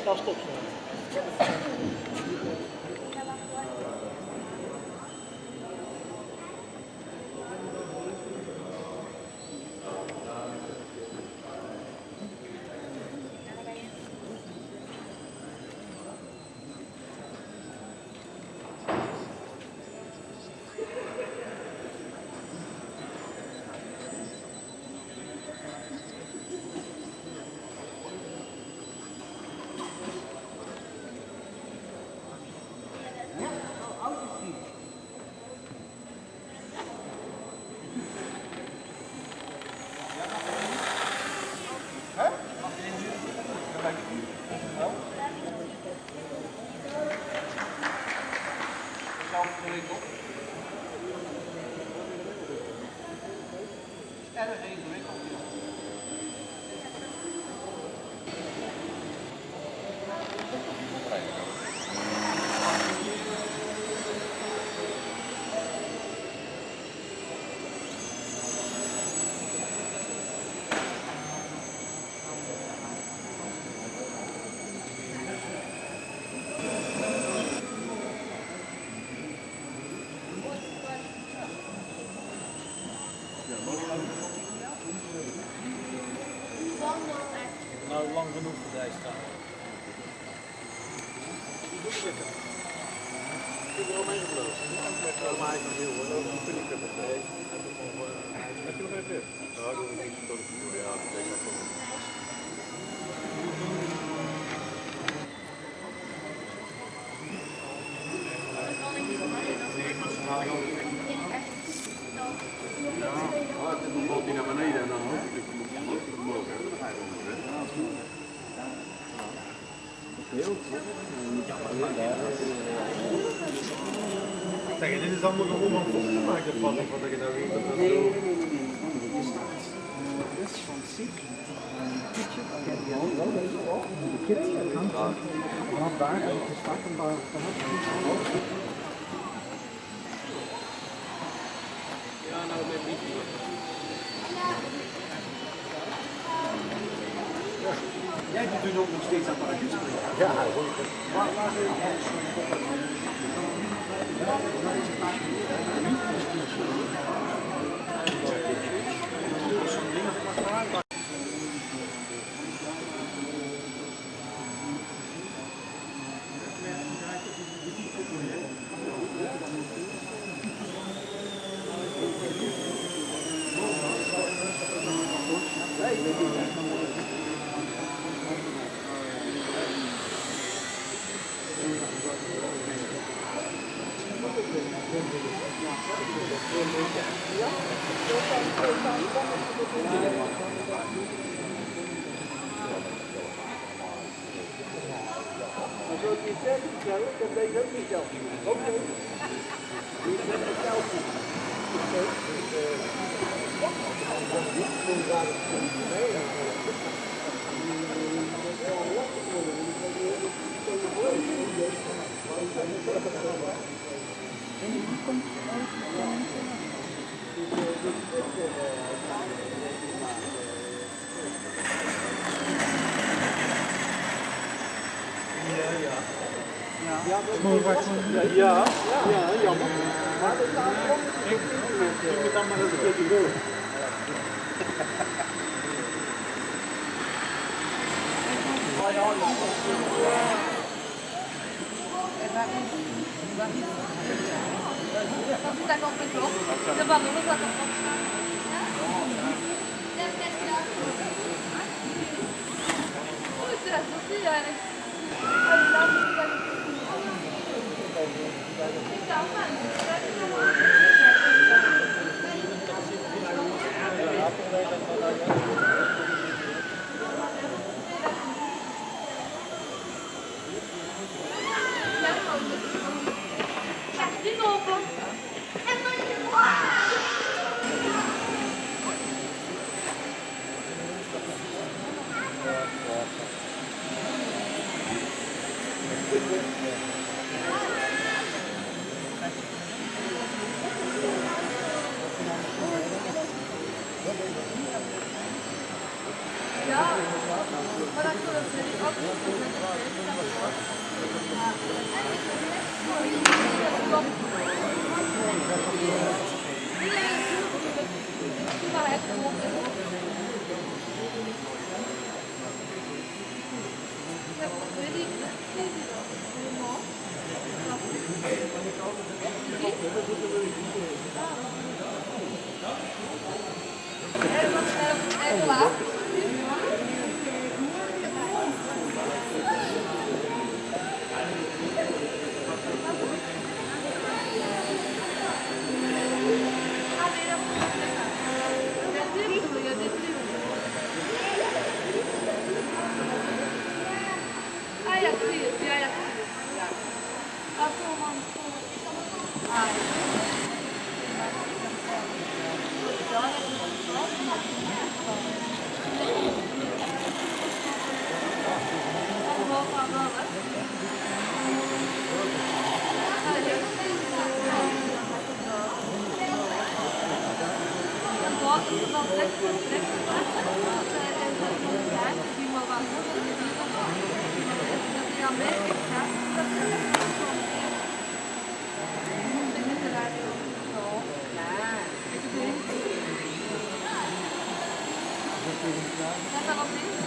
Dat stopt zo. Nou, lang genoeg voor deze staan. Ik heb er al meegelopen. Maar ik heel hoor, dat vind ik het. Heb je nog even? Ja, dat is niet zo goed. Ja, ik denk dat wel. Dan valt hij naar beneden en dan hoop ik dat hij omhoog heeft. Dan ga je omhoog. Zeg, dit is allemaal gewoon van vocht gemaakt, dat pad, wat ik nou weet. Nee. Dat is van ziek. De kit hangt vanaf daar en het is vaak een paar ja, nou met die. Jij doet nu nog steeds aan parachute springen. Ja, zeker. Waar zit je? Als je niet zelf vertellen, dan weet je ook niet zelf. Oké. Je bent het zelf niet. Ja, jammer. Maar dat staat gewoon niet op internet. Je moet dan maar eens een keertje doen. Ça compte toujours. C'est pas bon, ça compte. C'est la saucisse, elle Ja, maar dat kunnen ze niet ook Even laat. Gaat dat nog niet?